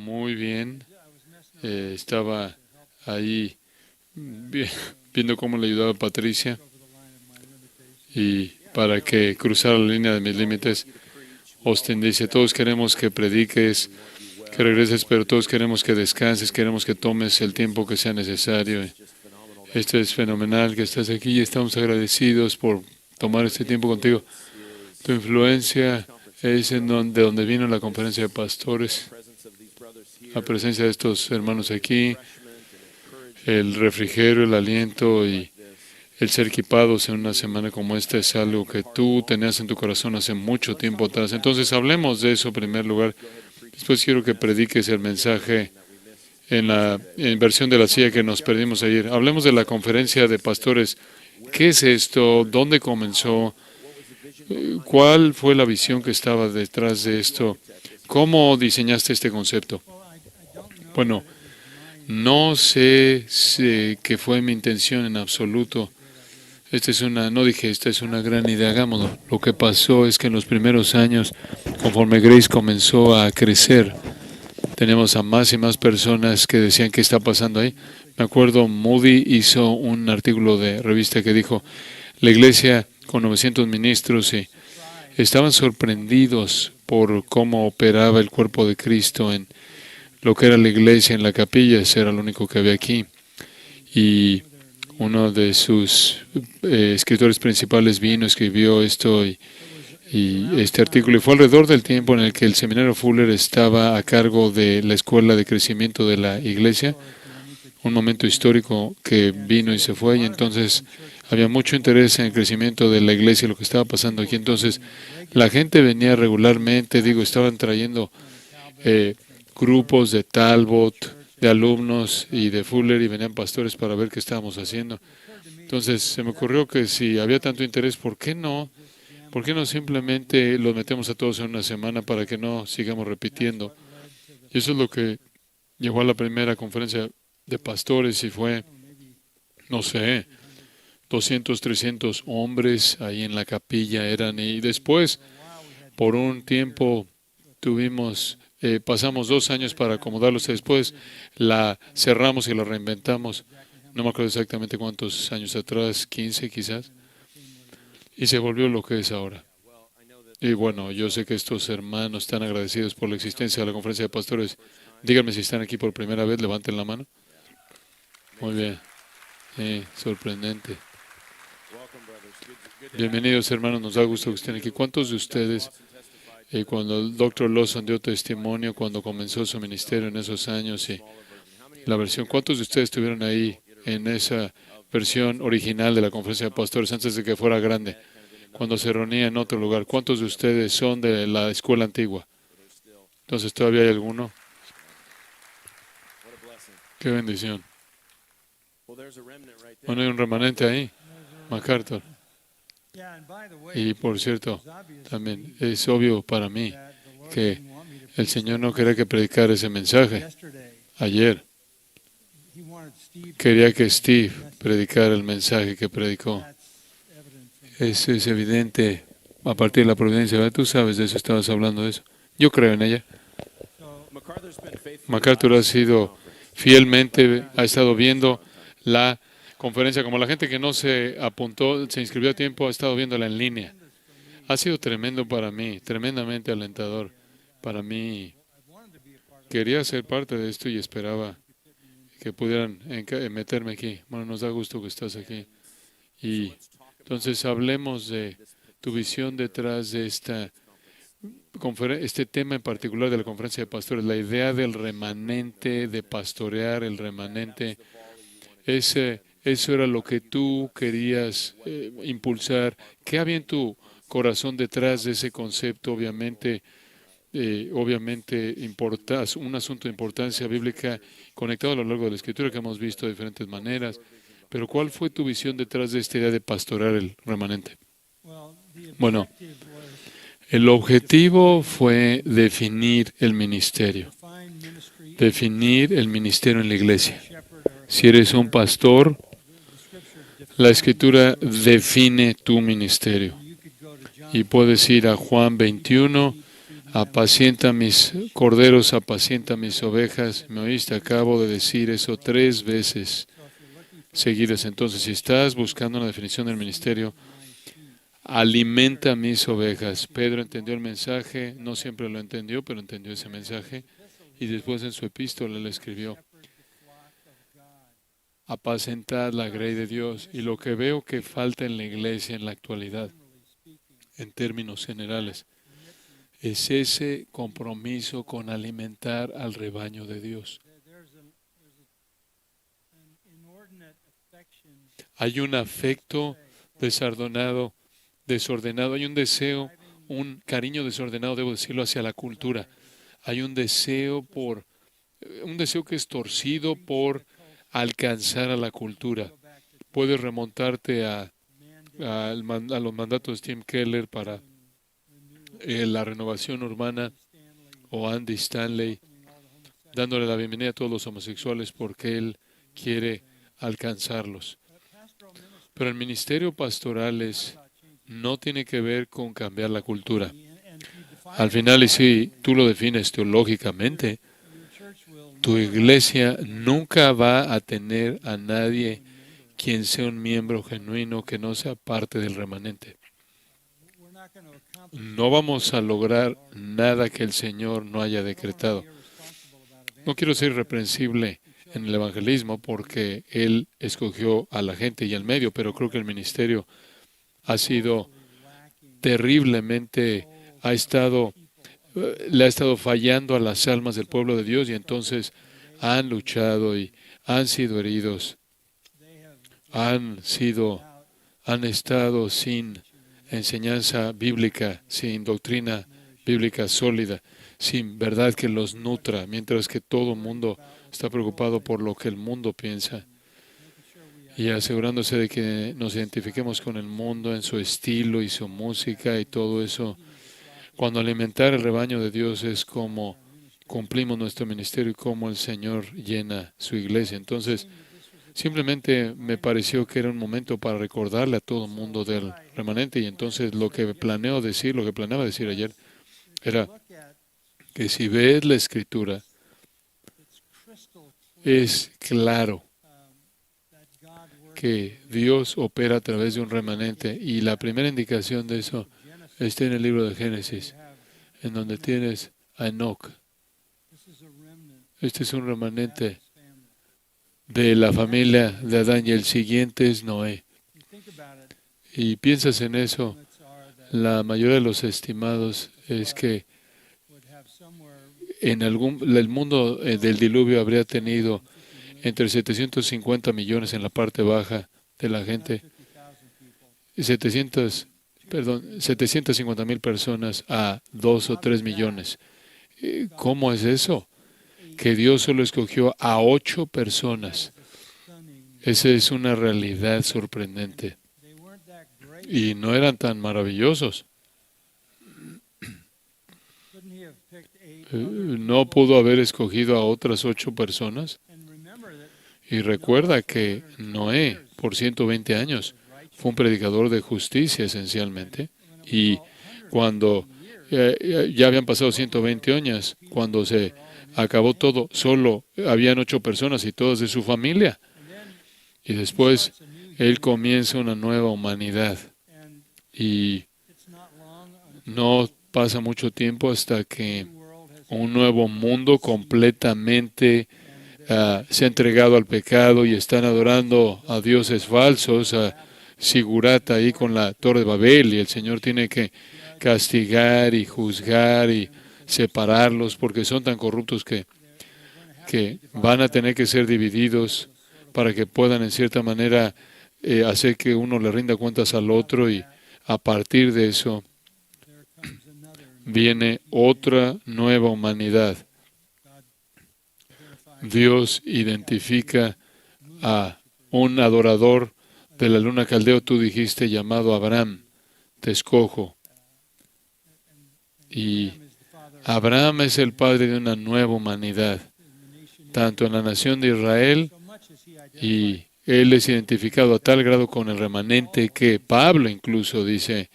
Muy bien. Estaba ahí viendo cómo le ayudaba a Patricia y para que cruzara la línea de mis límites. Austin dice, todos queremos que prediques, que regreses, pero todos queremos que descanses, queremos que tomes el tiempo que sea necesario. Esto es fenomenal que estás aquí y estamos agradecidos por tomar este tiempo contigo. Tu influencia es de donde vino la conferencia de pastores, la presencia de estos hermanos aquí, el refrigerio, el aliento y el ser equipados en una semana como esta es algo que tú tenías en tu corazón hace mucho tiempo atrás. Entonces hablemos de eso en primer lugar. Después quiero que prediques el mensaje en versión de la silla que nos perdimos ayer. Hablemos de la conferencia de pastores. ¿Qué es esto? ¿Dónde comenzó? ¿Cuál fue la visión que estaba detrás de esto? ¿Cómo diseñaste este concepto? Bueno, no sé qué fue mi intención en absoluto. No dije, esta es una gran idea, hagámoslo. Lo que pasó es que en los primeros años, conforme Grace comenzó a crecer, tenemos a más y más personas que decían qué está pasando ahí. Me acuerdo, Moody hizo un artículo de revista que dijo, la iglesia con 900 ministros y estaban sorprendidos por cómo operaba el cuerpo de Cristo en lo que era la iglesia, en la capilla, ese era lo único que había aquí. Y uno de sus escritores principales vino, escribió esto y este artículo. Y fue alrededor del tiempo en el que el seminario Fuller estaba a cargo de la escuela de crecimiento de la iglesia, un momento histórico que vino y se fue, y entonces había mucho interés en el crecimiento de la iglesia y lo que estaba pasando aquí. Entonces, la gente venía regularmente, estaban trayendo grupos de Talbot, de alumnos y de Fuller, y venían pastores para ver qué estábamos haciendo. Entonces, se me ocurrió que si había tanto interés, ¿por qué no simplemente los metemos a todos en una semana para que no sigamos repitiendo? Y eso es lo que llevó a la primera conferencia de pastores y fue, no sé, 200, 300 hombres ahí en la capilla eran. Y después, por un tiempo, pasamos 2 años para acomodarlos. Después la cerramos y la reinventamos. No me acuerdo exactamente cuántos años atrás, 15 quizás. Y se volvió lo que es ahora. Y bueno, yo sé que estos hermanos están agradecidos por la existencia de la conferencia de pastores. Díganme si están aquí por primera vez, levanten la mano. Muy bien. Sorprendente. Bienvenidos, hermanos, nos da gusto que estén aquí. ¿Cuántos de ustedes, cuando el Dr. Lawson dio testimonio, cuando comenzó su ministerio en esos años y la versión, cuántos de ustedes estuvieron ahí en esa versión original de la conferencia de pastores antes de que fuera grande, cuando se reunía en otro lugar? ¿Cuántos de ustedes son de la escuela antigua? Entonces, ¿todavía hay alguno? Qué bendición. Bueno, hay un remanente ahí, MacArthur. Y por cierto, también es obvio para mí que el Señor no quería que predicara ese mensaje ayer. Quería que Steve predicara el mensaje que predicó. Eso es evidente a partir de la providencia. ¿Verdad? Tú sabes de eso, estabas hablando de eso. Yo creo en ella. MacArthur ha estado viendo la conferencia, como la gente que no se apuntó, se inscribió a tiempo, ha estado viéndola en línea. Ha sido tremendo para mí, tremendamente alentador para mí. Quería ser parte de esto y esperaba que pudieran meterme aquí. Bueno, nos da gusto que estás aquí. Y entonces hablemos de tu visión detrás de este tema en particular de la conferencia de pastores, la idea del remanente, de pastorear el remanente. Eso era lo que tú querías impulsar. ¿Qué había en tu corazón detrás de ese concepto? Obviamente un asunto de importancia bíblica conectado a lo largo de la Escritura que hemos visto de diferentes maneras. Pero ¿cuál fue tu visión detrás de esta idea de pastorear el remanente? Bueno, el objetivo fue definir el ministerio en la iglesia. Si eres un pastor, la Escritura define tu ministerio. Y puedes ir a Juan 21, apacienta mis corderos, apacienta mis ovejas. ¿Me oíste? Acabo de decir eso 3 veces seguidas. Entonces, si estás buscando una definición del ministerio, alimenta mis ovejas. Pedro entendió el mensaje, no siempre lo entendió, pero entendió ese mensaje. Y después en su epístola le escribió, apacentad la grey de Dios. Y lo que veo que falta en la iglesia en la actualidad, en términos generales, es ese compromiso con alimentar al rebaño de Dios. Hay un afecto desordenado, hay un deseo, un cariño desordenado, debo decirlo, hacia la cultura. Hay un deseo que es torcido por alcanzar a la cultura. Puedes remontarte a los mandatos de Tim Keller para la renovación urbana o Andy Stanley, dándole la bienvenida a todos los homosexuales porque él quiere alcanzarlos. Pero el ministerio pastoral no tiene que ver con cambiar la cultura. Al final, y si tú lo defines teológicamente, tu iglesia nunca va a tener a nadie quien sea un miembro genuino que no sea parte del remanente. No vamos a lograr nada que el Señor no haya decretado. No quiero ser irreprensible en el evangelismo porque Él escogió a la gente y al medio, pero creo que el ministerio ha sido terriblemente, le ha estado fallando a las almas del pueblo de Dios y entonces han luchado y han sido heridos, han estado sin enseñanza bíblica, sin doctrina bíblica sólida, sin verdad que los nutra, mientras que todo el mundo está preocupado por lo que el mundo piensa y asegurándose de que nos identifiquemos con el mundo en su estilo y su música y todo eso. Cuando alimentar el rebaño de Dios es como cumplimos nuestro ministerio y cómo el Señor llena su iglesia. Entonces, simplemente me pareció que era un momento para recordarle a todo el mundo del remanente y entonces lo que planeaba decir ayer era que si ves la Escritura, es claro que Dios opera a través de un remanente y la primera indicación de eso está en el libro de Génesis, en donde tienes a Enoc. Este es un remanente de la familia de Adán y el siguiente es Noé. Y piensas en eso, la mayoría de los estimados es que el mundo del diluvio habría tenido entre 750 millones en la parte baja de la gente, 750,000 personas a 2 o 3 millones. ¿Cómo es eso? Que Dios solo escogió a 8 personas. Esa es una realidad sorprendente. Y no eran tan maravillosos. ¿No pudo haber escogido a otras 8 personas? Y recuerda que Noé, por 120 años, fue un predicador de justicia esencialmente. Y cuando ya habían pasado 120 años, cuando se acabó todo, solo habían 8 personas y todas de su familia. Y después Él comienza una nueva humanidad. Y no pasa mucho tiempo hasta que un nuevo mundo completamente se ha entregado al pecado y están adorando a dioses falsos, a Sigurat ahí con la Torre de Babel, y el Señor tiene que castigar y juzgar y separarlos porque son tan corruptos que van a tener que ser divididos para que puedan en cierta manera hacer que uno le rinda cuentas al otro, y a partir de eso viene otra nueva humanidad. Dios identifica a un adorador de la luna caldeo, tú dijiste, llamado Abraham, te escojo. Y Abraham es el padre de una nueva humanidad, tanto en la nación de Israel, y él es identificado a tal grado con el remanente que Pablo incluso dice,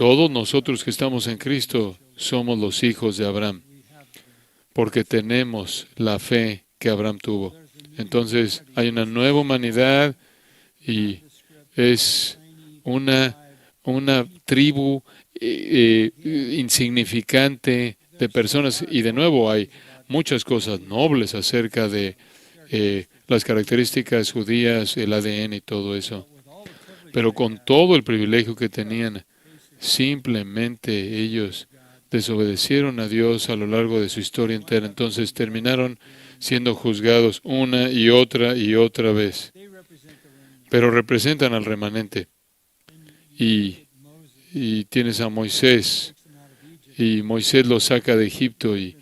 Todos nosotros que estamos en Cristo somos los hijos de Abraham, porque tenemos la fe que Abraham tuvo. Entonces, hay una nueva humanidad y es una tribu insignificante de personas. Y de nuevo, hay muchas cosas nobles acerca de las características judías, el ADN y todo eso. Pero con todo el privilegio que tenían, simplemente ellos desobedecieron a Dios a lo largo de su historia entera. Entonces terminaron siendo juzgados una y otra vez. Pero representan al remanente. Y tienes a Moisés. Y Moisés los saca de Egipto y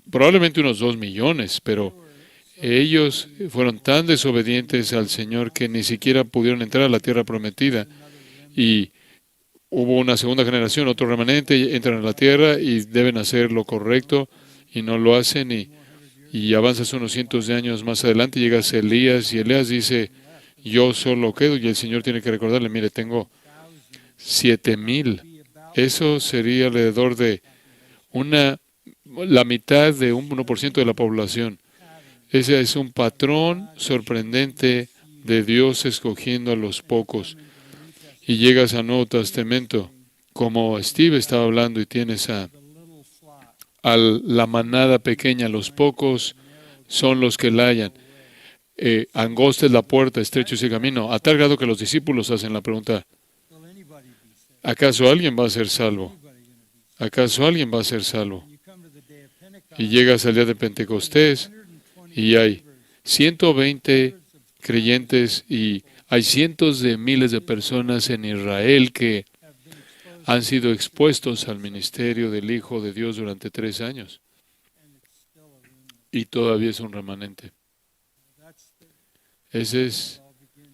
probablemente unos 2 millones, pero ellos fueron tan desobedientes al Señor que ni siquiera pudieron entrar a la tierra prometida. Y hubo una segunda generación, otro remanente, entran a la tierra y deben hacer lo correcto y no lo hacen. Y avanzas unos cientos de años más adelante, llegas a Elías y Elías dice, yo solo quedo, y el Señor tiene que recordarle, mire, tengo 7,000. Eso sería alrededor de la mitad de un 1% de la población. Ese es un patrón sorprendente de Dios escogiendo a los pocos. Y llegas al Nuevo Testamento, como Steve estaba hablando, y tienes a la manada pequeña, los pocos son los que la hallan. Angosta es la puerta, estrecho es el camino, a tal grado que los discípulos hacen la pregunta, ¿acaso alguien va a ser salvo? ¿Acaso alguien va a ser salvo? Y llegas al día de Pentecostés y hay 120 creyentes y hay cientos de miles de personas en Israel que han sido expuestos al ministerio del Hijo de Dios durante 3 años. Y todavía es un remanente.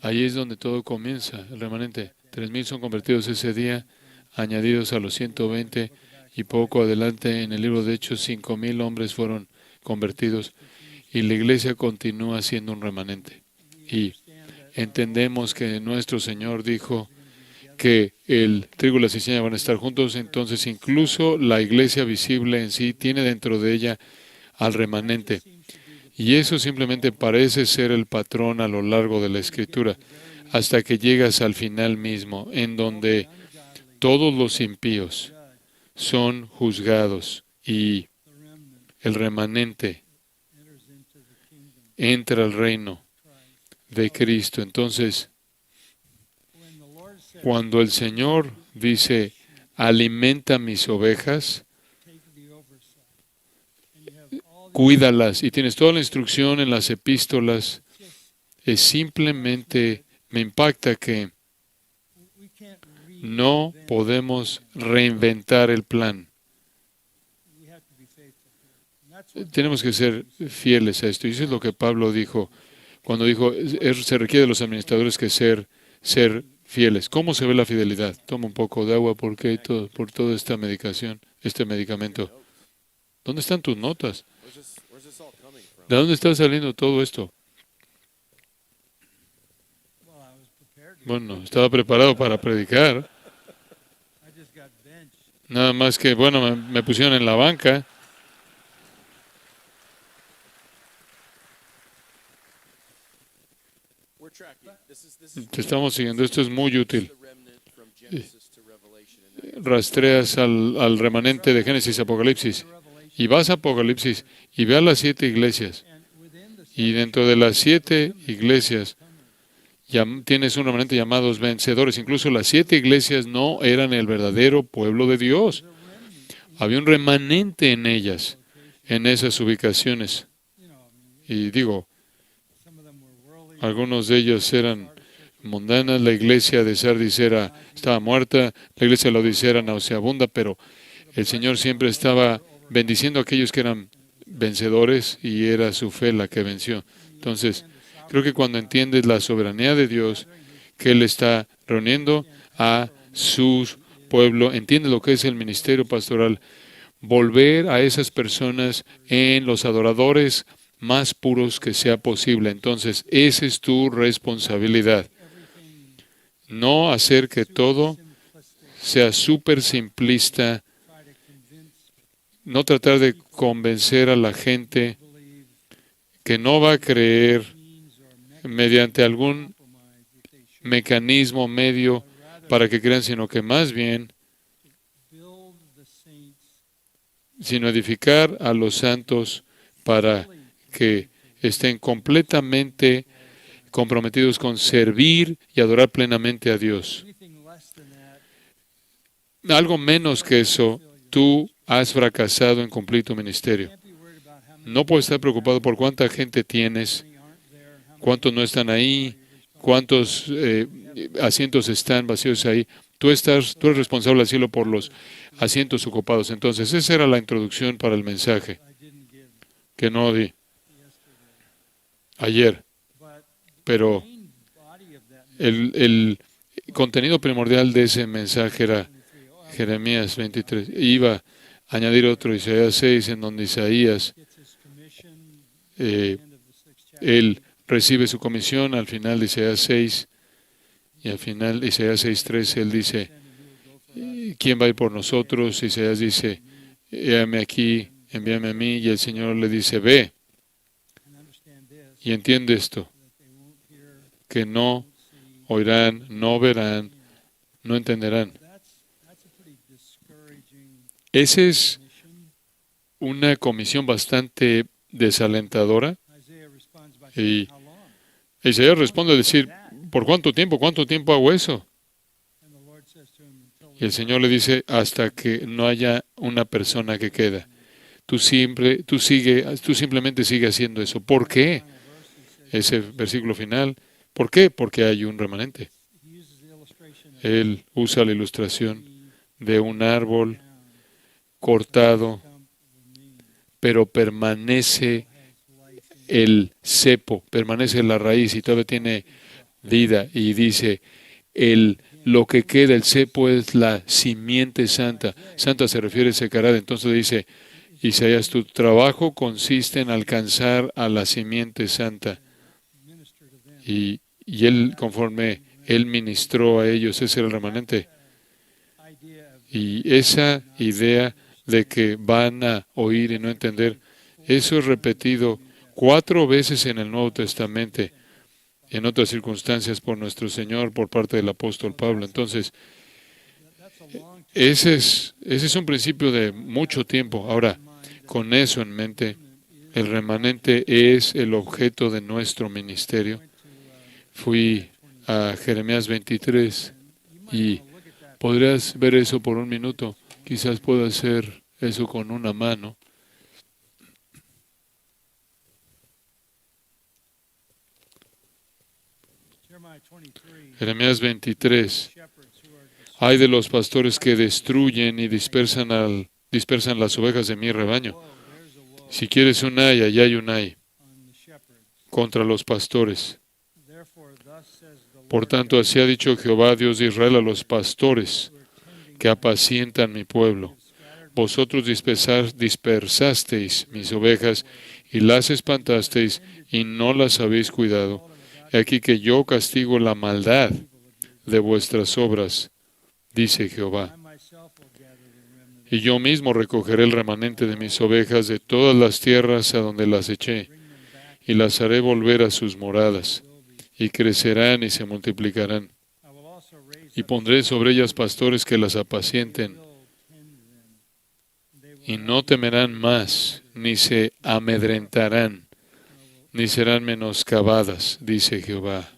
Ahí es donde todo comienza, el remanente. 3,000 son convertidos ese día, añadidos a los 120, y poco adelante en el libro de Hechos 5,000 hombres fueron convertidos, y la iglesia continúa siendo un remanente. Y entendemos que nuestro Señor dijo que el trigo y la cizaña van a estar juntos, entonces incluso la iglesia visible en sí tiene dentro de ella al remanente. Y eso simplemente parece ser el patrón a lo largo de la Escritura, hasta que llegas al final mismo, en donde todos los impíos son juzgados y el remanente entra al reino de Cristo. Entonces, cuando el Señor dice, alimenta mis ovejas, cuídalas, y tienes toda la instrucción en las epístolas, es simplemente, me impacta que no podemos reinventar el plan. Tenemos que ser fieles a esto. Y eso es lo que Pablo dijo cuando dijo, se requiere de los administradores que ser fieles. ¿Cómo se ve la fidelidad? Toma un poco de agua porque por toda esta medicación, este medicamento. ¿Dónde están tus notas? ¿De dónde está saliendo todo esto? Bueno, estaba preparado para predicar. Nada más que, bueno, me pusieron en la banca. Te estamos siguiendo. Esto es muy útil. Rastreas al remanente de Génesis, Apocalipsis. Y vas a Apocalipsis y ve a las 7 iglesias. Y dentro de las 7 iglesias tienes un remanente llamados vencedores. Incluso las 7 iglesias no eran el verdadero pueblo de Dios. Había un remanente en ellas, en esas ubicaciones. Y digo, algunos de ellos eran mundanas. La iglesia de Sardis estaba muerta. La iglesia de Laodicea era nauseabunda, pero el Señor siempre estaba bendiciendo a aquellos que eran vencedores y era su fe la que venció. Entonces, creo que cuando entiendes la soberanía de Dios, que Él está reuniendo a su pueblo, entiendes lo que es el ministerio pastoral, volver a esas personas en los adoradores más puros que sea posible. Entonces, esa es tu responsabilidad. No hacer que todo sea súper simplista, no tratar de convencer a la gente que no va a creer mediante algún mecanismo, medio para que crean, sino que más bien, sino edificar a los santos para que estén completamente comprometidos con servir y adorar plenamente a Dios. Algo menos que eso, tú has fracasado en cumplir tu ministerio. No puedes estar preocupado por cuánta gente tienes, cuántos no están ahí, cuántos asientos están vacíos ahí. Tú eres responsable al cielo por los asientos ocupados. Entonces, esa era la introducción para el mensaje que no di ayer. Pero el contenido primordial de ese mensaje era Jeremías 23. Iba a añadir otro, Isaías 6, en donde Isaías, él recibe su comisión al final de Isaías 6, y al final de Isaías 6:13, él dice, ¿quién va a ir por nosotros? Isaías dice, heme aquí, envíame a mí, y el Señor le dice, ve. Y entiende esto, que no oirán, no verán, no entenderán. Esa es una comisión bastante desalentadora. Y Isaías responde a decir, ¿por cuánto tiempo? ¿Cuánto tiempo hago eso? Y el Señor le dice, hasta que no haya una persona que queda. Tú simplemente sigue haciendo eso. ¿Por qué? Ese versículo final. ¿Por qué? Porque hay un remanente. Él usa la ilustración de un árbol cortado, pero permanece el cepo, permanece la raíz y todavía tiene vida. Y dice, lo que queda, el cepo, es la simiente santa. Santa se refiere a secarada. Entonces dice Isaías, tu trabajo consiste en alcanzar a la simiente santa. Y él, conforme él ministró a ellos, ese era el remanente. Y esa idea de que van a oír y no entender, eso es repetido 4 veces en el Nuevo Testamento, en otras circunstancias por nuestro Señor, por parte del apóstol Pablo. Entonces, ese es un principio de mucho tiempo. Ahora, con eso en mente, el remanente es el objeto de nuestro ministerio. Fui a Jeremías 23 y podrías ver eso por un minuto. Quizás pueda hacer eso con una mano. Jeremías 23. Hay de los pastores que destruyen y dispersan las ovejas de mi rebaño. Si quieres un ay, allá hay un ay contra los pastores. Por tanto, así ha dicho Jehová, Dios de Israel, a los pastores que apacientan mi pueblo. Vosotros dispersasteis mis ovejas y las espantasteis y no las habéis cuidado. He aquí que yo castigo la maldad de vuestras obras, dice Jehová. Y yo mismo recogeré el remanente de mis ovejas de todas las tierras a donde las eché, y las haré volver a sus moradas, y crecerán y se multiplicarán. Y pondré sobre ellas pastores que las apacienten, y no temerán más, ni se amedrentarán, ni serán menoscabadas, dice Jehová.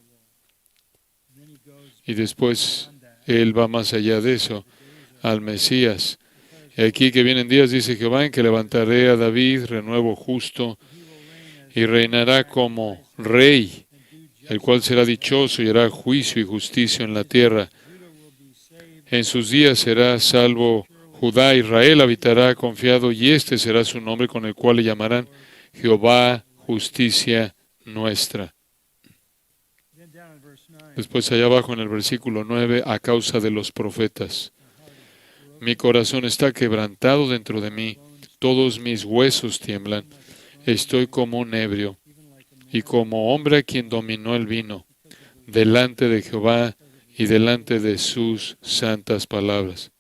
Y después Él va más allá de eso, al Mesías. Y aquí que vienen días, dice Jehová, en que levantaré a David, renuevo justo, y reinará como rey, el cual será dichoso y hará juicio y justicia en la tierra. En sus días será salvo Judá, Israel habitará confiado, y este será su nombre con el cual le llamarán Jehová, justicia nuestra. Después allá abajo en el versículo 9, a causa de los profetas. Mi corazón está quebrantado dentro de mí, todos mis huesos tiemblan. Estoy como un ebrio y como hombre a quien dominó el vino, delante de Jehová y delante de sus santas palabras.